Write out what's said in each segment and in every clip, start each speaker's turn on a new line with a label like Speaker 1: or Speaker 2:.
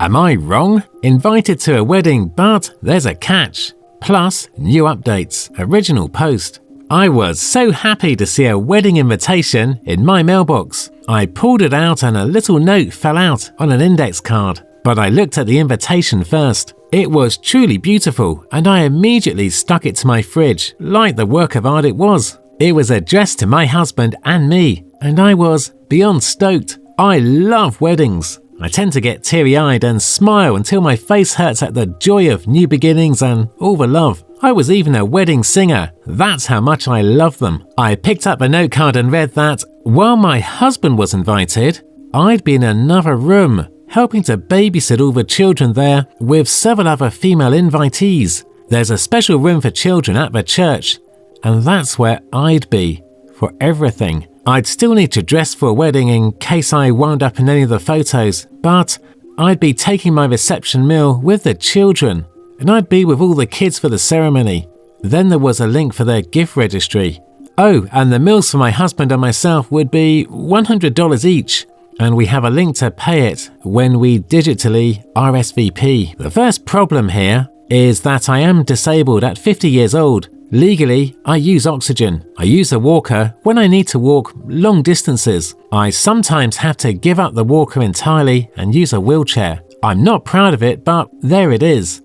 Speaker 1: Am I wrong? Invited to a wedding, but there's a catch. Plus, new updates, original post. I was so happy to see a wedding invitation in my mailbox. I pulled it out and a little note fell out on an index card. But I looked at the invitation first. It was truly beautiful, and I immediately stuck it to my fridge, like the work of art it was. It was addressed to my husband and me, and I was beyond stoked. I love weddings. I tend to get teary-eyed and smile until my face hurts at the joy of new beginnings and all the love. I was even a wedding singer. That's how much I love them. I picked up a note card and read that while my husband was invited, I'd be in another room, helping to babysit all the children there with several other female invitees. There's a special room for children at the church, and that's where I'd be for everything. I'd still need to dress for a wedding in case I wound up in any of the photos, but I'd be taking my reception meal with the children, and I'd be with all the kids for the ceremony. Then there was a link for their gift registry. Oh, and the meals for my husband and myself would be $100 each, and we have a link to pay it when we digitally RSVP. The first problem here is that I am disabled at 50 years old. Legally, I use oxygen. I use a walker when I need to walk long distances. I sometimes have to give up the walker entirely and use a wheelchair. I'm not proud of it, but there it is.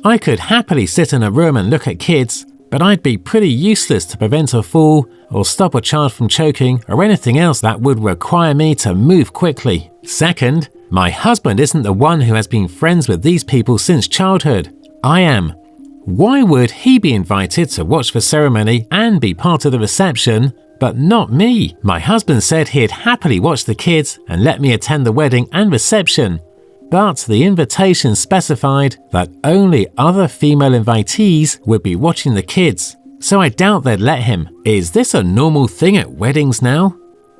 Speaker 1: I could happily sit in a room and look at kids, but I'd be pretty useless to prevent a fall or stop a child from choking or anything else that would require me to move quickly. Second, my husband isn't the one who has been friends with these people since childhood. I am. Why would he be invited to watch the ceremony and be part of the reception, but not me? My husband said he'd happily watch the kids and let me attend the wedding and reception, but the invitation specified that only other female invitees would be watching the kids, so I doubt they'd let him. Is this a normal thing at weddings now?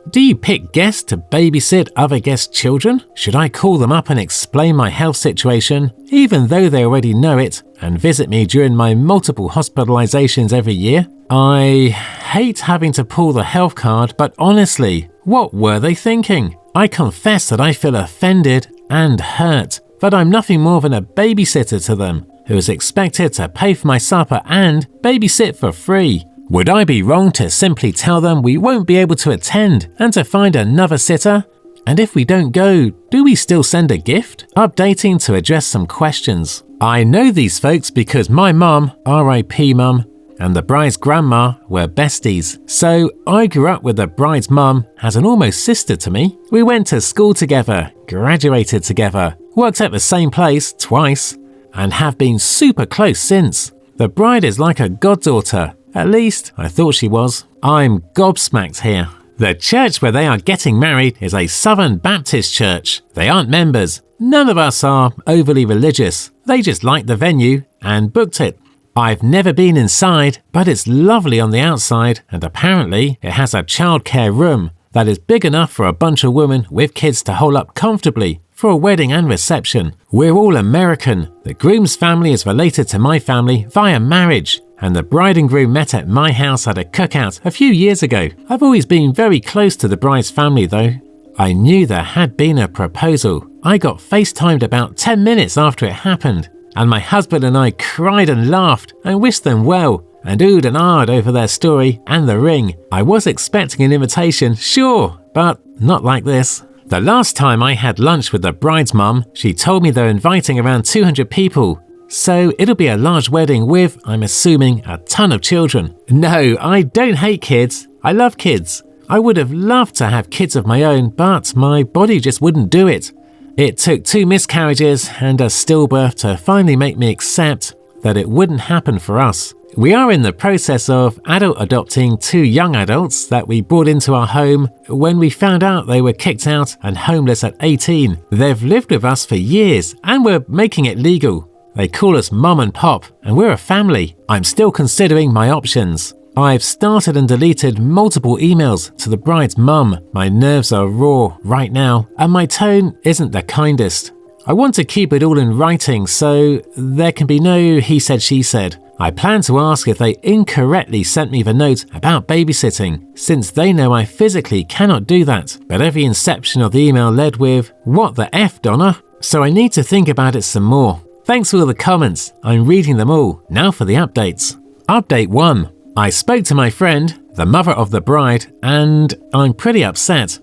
Speaker 1: Do you pick guests to babysit other guests' children? Should I call them up and explain my health situation, even though they already know it, and visit me during my multiple hospitalizations every year? I hate having to pull the health card, but honestly, what were they thinking? I confess that I feel offended and hurt, but I'm nothing more than a babysitter to them, who is expected to pay for my supper and babysit for free. Would I be wrong to simply tell them we won't be able to attend and to find another sitter? And if we don't go, do we still send a gift? Updating to address some questions. I know these folks because my mum, RIP mum, and the bride's grandma were besties. So I grew up with the bride's mum as an almost sister to me. We went to school together, graduated together, worked at the same place twice, and have been super close since. The bride is like a goddaughter. At least, I thought she was. I'm gobsmacked here. The church where they are getting married is a Southern Baptist church. They aren't members. None of us are overly religious. They just liked the venue and booked it. I've never been inside, but it's lovely on the outside, and apparently it has a childcare room that is big enough for a bunch of women with kids to hole up comfortably for a wedding and reception. We're all American. The groom's family is related to my family via marriage, and the bride and groom met at my house at a cookout a few years ago. I've always been very close to the bride's family though. I knew there had been a proposal. I got FaceTimed about 10 minutes after it happened, and my husband and I cried and laughed and wished them well and oohed and ahed over their story and the ring. I was expecting an invitation, sure, but not like this. The last time I had lunch with the bride's mum, she told me they're inviting around 200 people. So it'll be a large wedding with, I'm assuming, a ton of children. No, I don't hate kids. I love kids. I would have loved to have kids of my own, but my body just wouldn't do it. It took 2 miscarriages and a stillbirth to finally make me accept that it wouldn't happen for us. We are in the process of adult adopting 2 young adults that we brought into our home when we found out they were kicked out and homeless at 18. They've lived with us for years and we're making it legal. They call us Mum and Pop, and we're a family. I'm still considering my options. I've started and deleted multiple emails to the bride's mum. My nerves are raw right now, and my tone isn't the kindest. I want to keep it all in writing so there can be no he said, she said. I plan to ask if they incorrectly sent me the note about babysitting, since they know I physically cannot do that. But every inception of the email led with, "What the F, Donna?" so I need to think about it some more. Thanks for all the comments. I'm reading them all. Now for the updates. Update 1. I spoke to my friend, the mother of the bride, and I'm pretty upset.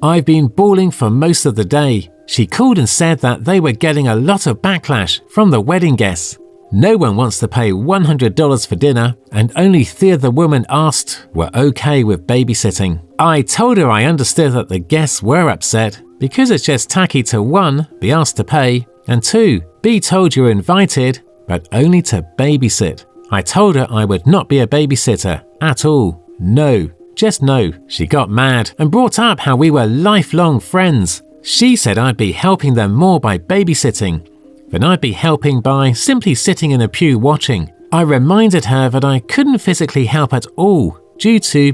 Speaker 1: I've been bawling for most of the day. She called and said that they were getting a lot of backlash from the wedding guests. No one wants to pay $100 for dinner, and only 3 of the women asked were okay with babysitting. I told her I understood that the guests were upset because it's just tacky to 1. Be asked to pay, and 2. Be told you're invited, but only to babysit. I told her I would not be a babysitter at all. No, just no. She got mad and brought up how we were lifelong friends. She said I'd be helping them more by babysitting than I'd be helping by simply sitting in a pew watching. I reminded her that I couldn't physically help at all due to,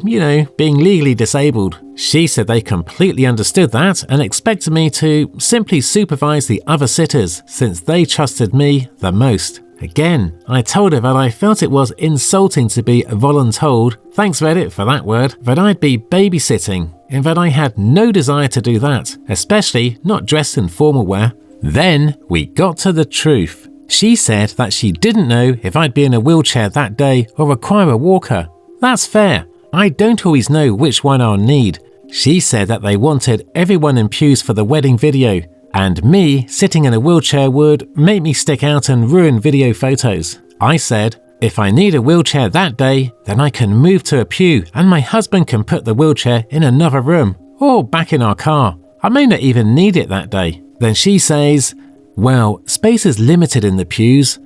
Speaker 1: being legally disabled. She said they completely understood that and expected me to simply supervise the other sitters since they trusted me the most. Again, I told her that I felt it was insulting to be voluntold, thanks Reddit for that word, that I'd be babysitting and that I had no desire to do that, especially not dressed in formal wear. Then we got to the truth. She said that she didn't know if I'd be in a wheelchair that day or require a walker. That's fair. I don't always know which one I'll need. She said that they wanted everyone in pews for the wedding video, and me sitting in a wheelchair would make me stick out and ruin video photos. I said, if I need a wheelchair that day, then I can move to a pew and my husband can put the wheelchair in another room or back in our car. I may not even need it that day. Then she says, well, space is limited in the pews.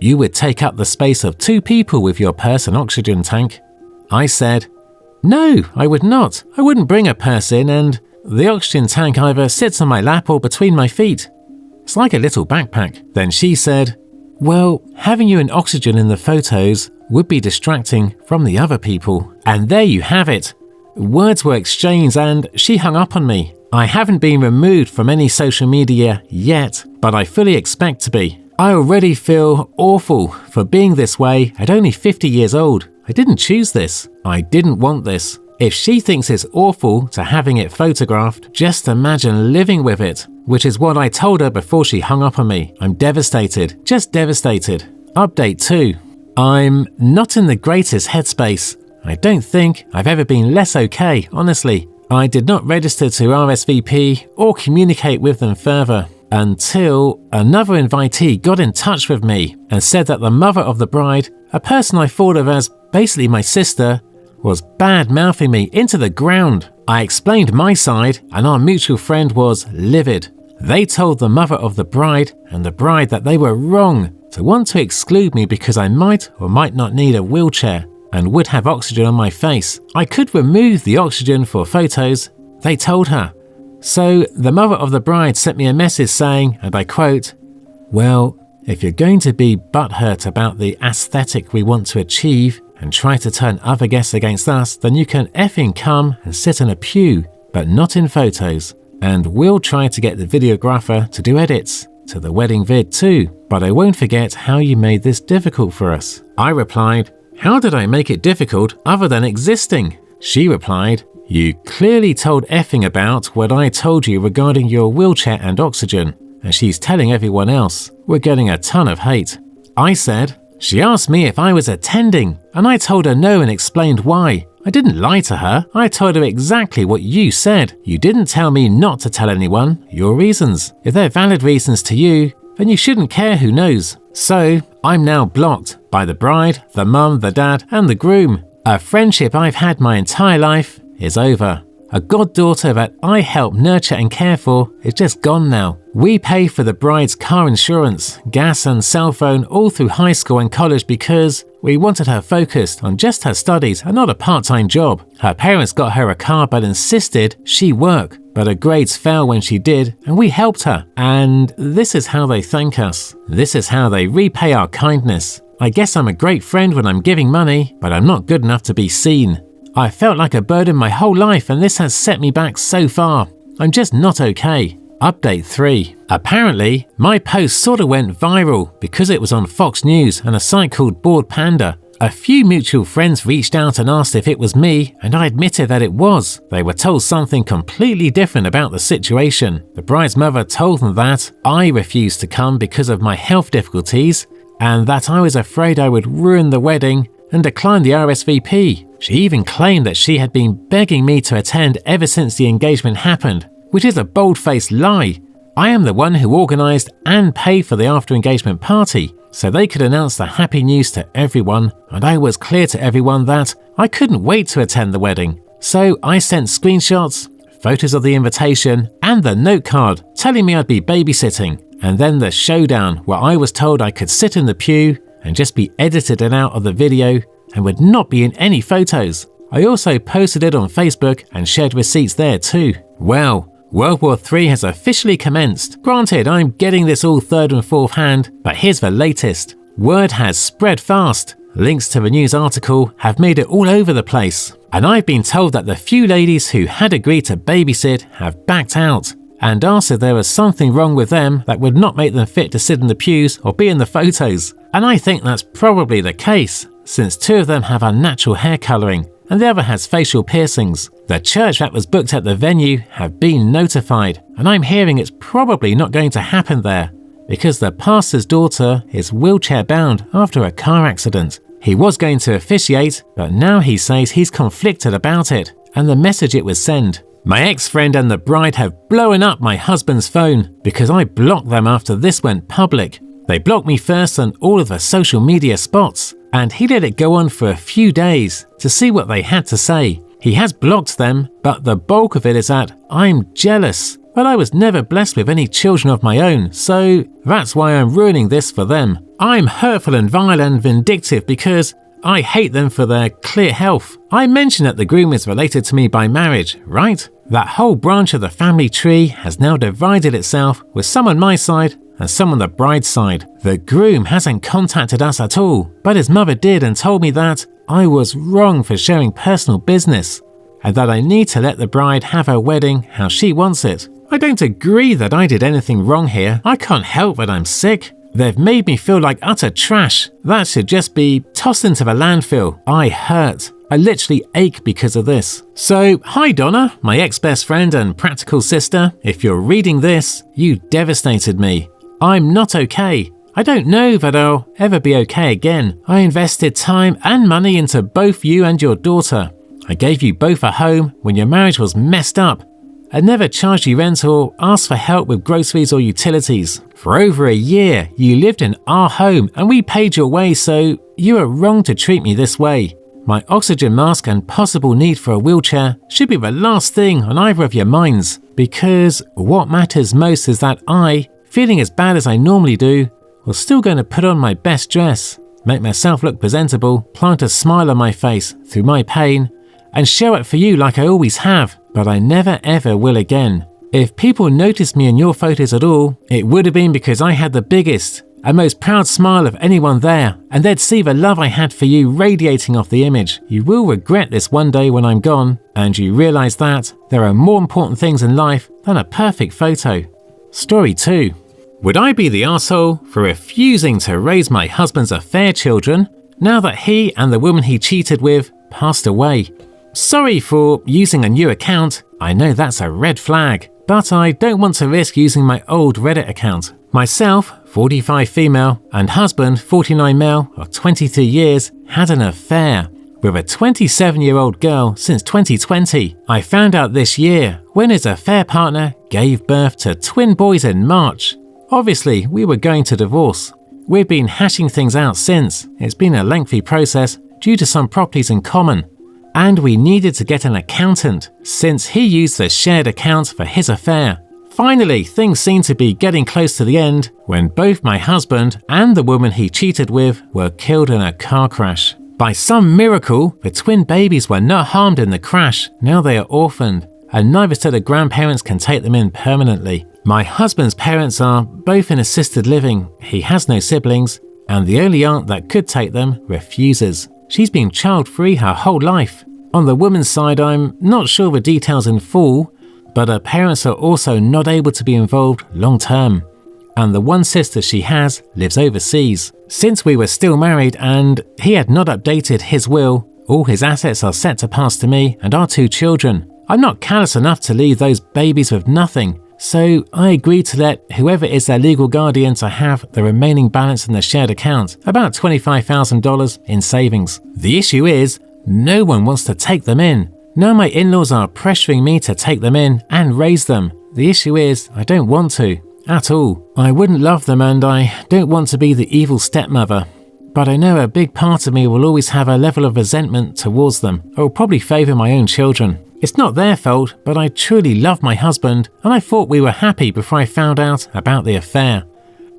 Speaker 1: You would take up the space of 2 people with your purse and oxygen tank. I said, no, I would not. I wouldn't bring a purse in, and the oxygen tank either sits on my lap or between my feet. It's like a little backpack. Then she said, well, having you in oxygen in the photos would be distracting from the other people. And there you have it. Words were exchanged and she hung up on me. I haven't been removed from any social media yet, but I fully expect to be. I already feel awful for being this way at only 50 years old. I didn't choose this. I didn't want this. If she thinks it's awful to having it photographed, just imagine living with it, which is what I told her before she hung up on me. I'm devastated, just devastated. Update 2. I'm not in the greatest headspace. I don't think I've ever been less okay, honestly. I did not register to RSVP or communicate with them further until another invitee got in touch with me and said that the mother of the bride, a person I thought of as basically my sister, was bad-mouthing me into the ground. I explained my side and our mutual friend was livid. They told the mother of the bride and the bride that they were wrong to want to exclude me because I might or might not need a wheelchair and would have oxygen on my face. I could remove the oxygen for photos, they told her. So the mother of the bride sent me a message saying, and I quote, well, if you're going to be butthurt about the aesthetic we want to achieve and try to turn other guests against us, then you can effing come and sit in a pew, but not in photos. And we'll try to get the videographer to do edits to the wedding vid too, but I won't forget how you made this difficult for us. I replied, how did I make it difficult other than existing? She replied, you clearly told effing about what I told you regarding your wheelchair and oxygen, and she's telling everyone else. We're getting a ton of hate. I said, she asked me if I was attending, and I told her no and explained why. I didn't lie to her. I told her exactly what you said. You didn't tell me not to tell anyone your reasons. If they're valid reasons to you, then you shouldn't care who knows. So, I'm now blocked by the bride, the mum, the dad, and the groom. A friendship I've had my entire life is over. A goddaughter that I help nurture and care for is just gone now. We pay for the bride's car insurance, gas and cell phone all through high school and college because we wanted her focused on just her studies and not a part-time job. Her parents got her a car but insisted she work, but her grades fell when she did and we helped her. And this is how they thank us. This is how they repay our kindness. I guess I'm a great friend when I'm giving money, but I'm not good enough to be seen. I felt like a burden my whole life and this has set me back so far. I'm just not okay. Update 3. Apparently, my post sort of went viral because it was on Fox News and a site called Bored Panda. A few mutual friends reached out and asked if it was me, and I admitted that it was. They were told something completely different about the situation. The bride's mother told them that I refused to come because of my health difficulties, and that I was afraid I would ruin the wedding and declined the RSVP. She even claimed that she had been begging me to attend ever since the engagement happened, which is a bold-faced lie. I am the one who organised and paid for the after-engagement party, so they could announce the happy news to everyone, and I was clear to everyone that I couldn't wait to attend the wedding. So I sent screenshots, photos of the invitation, and the note card telling me I'd be babysitting, and then the showdown where I was told I could sit in the pew and just be edited and out of the video and would not be in any photos. I also posted it on Facebook and shared receipts there too. Well, World War III has officially commenced. Granted, I'm getting this all third and fourth hand, but here's the latest. Word has spread fast. Links to the news article have made it all over the place. And I've been told that the few ladies who had agreed to babysit have backed out and asked if there was something wrong with them that would not make them fit to sit in the pews or be in the photos. And I think that's probably the case, since 2 of them have unnatural hair colouring and the other has facial piercings. The church that was booked at the venue have been notified, and I'm hearing it's probably not going to happen there because the pastor's daughter is wheelchair bound after a car accident. He was going to officiate, but now he says he's conflicted about it and the message it would send. My ex-friend and the bride have blown up my husband's phone because I blocked them after this went public. They blocked me first on all of the social media spots, and he let it go on for a few days to see what they had to say. He has blocked them, but the bulk of it is that I'm jealous. But I was never blessed with any children of my own, so that's why I'm ruining this for them. I'm hurtful and vile and vindictive because I hate them for their clear health. I mentioned that the groom is related to me by marriage, right? That whole branch of the family tree has now divided itself with some on my side and some on the bride's side. The groom hasn't contacted us at all, but his mother did and told me that I was wrong for sharing personal business and that I need to let the bride have her wedding how she wants it. I don't agree that I did anything wrong here. I can't help that I'm sick. They've made me feel like utter trash. That should just be tossed into the landfill. I hurt. I literally ache because of this. So, hi Donna, my ex-best friend and practical sister. If you're reading this, you devastated me. I'm not okay. I don't know that I'll ever be okay again. I invested time and money into both you and your daughter. I gave you both a home when your marriage was messed up. I never charged you rent or asked for help with groceries or utilities. For over a year, you lived in our home and we paid your way, so you are wrong to treat me this way. My oxygen mask and possible need for a wheelchair should be the last thing on either of your minds, because what matters most is that I, feeling as bad as I normally do, was still going to put on my best dress, make myself look presentable, plant a smile on my face through my pain, and show up for you like I always have, but I never ever will again. If people noticed me in your photos at all, it would have been because I had the biggest and most proud smile of anyone there, and they'd see the love I had for you radiating off the image. You will regret this one day when I'm gone, and you realise that there are more important things in life than a perfect photo. Story 2. Would I be the arsehole for refusing to raise my husband's affair children now that he and the woman he cheated with passed away? Sorry for using a new account. I know that's a red flag, but I don't want to risk using my old Reddit account. Myself, 45 female, and husband, 49 male, of 23 years, had an affair with a 27-year-old girl since 2020. I found out this year when his affair partner gave birth to twin boys in March. Obviously, we were going to divorce. We've been hashing things out since. It's been a lengthy process due to some properties in common. And we needed to get an accountant since he used the shared account for his affair. Finally, things seemed to be getting close to the end when both my husband and the woman he cheated with were killed in a car crash. By some miracle, the twin babies were not harmed in the crash. Now they are orphaned, and neither set of grandparents can take them in permanently. My husband's parents are both in assisted living. He has no siblings, and the only aunt that could take them refuses. She's been child-free her whole life. On the woman's side, I'm not sure the details in full, but her parents are also not able to be involved long-term. And the one sister she has lives overseas. Since we were still married and he had not updated his will, all his assets are set to pass to me and our 2 children. I'm not callous enough to leave those babies with nothing, so I agreed to let whoever is their legal guardian to have the remaining balance in the shared account, about $25,000 in savings. The issue is, no one wants to take them in. Now my in-laws are pressuring me to take them in and raise them. The issue is, I don't want to, at all. I wouldn't love them and I don't want to be the evil stepmother. But I know a big part of me will always have a level of resentment towards them. I will probably favour my own children. It's not their fault, but I truly love my husband and I thought we were happy before I found out about the affair.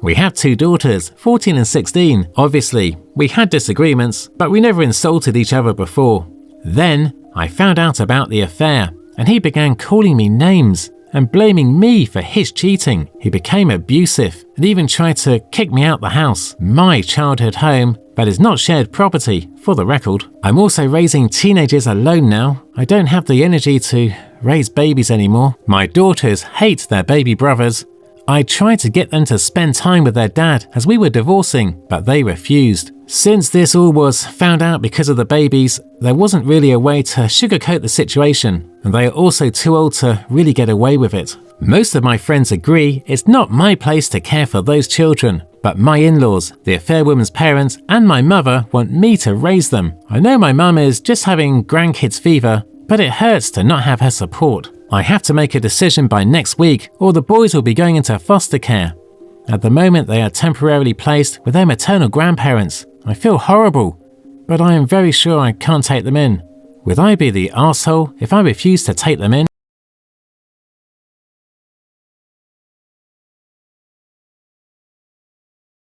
Speaker 1: We have 2 daughters, 14 and 16. Obviously, we had disagreements, but we never insulted each other before. Then, I found out about the affair and he began calling me names and blaming me for his cheating. He became abusive and even tried to kick me out the house, my childhood home, that is not shared property, for the record. I'm also raising teenagers alone now. I don't have the energy to raise babies anymore. My daughters hate their baby brothers. I tried to get them to spend time with their dad as we were divorcing, but they refused. Since this all was found out because of the babies, there wasn't really a way to sugarcoat the situation, and they are also too old to really get away with it. Most of my friends agree it's not my place to care for those children, but my in-laws, the affair woman's parents, and my mother want me to raise them. I know my mum is just having grandkids fever, but it hurts to not have her support. I have to make a decision by next week or the boys will be going into foster care. At the moment they are temporarily placed with their maternal grandparents. I feel horrible, but I am very sure I can't take them in. Would I be the arsehole if I refuse to take them in?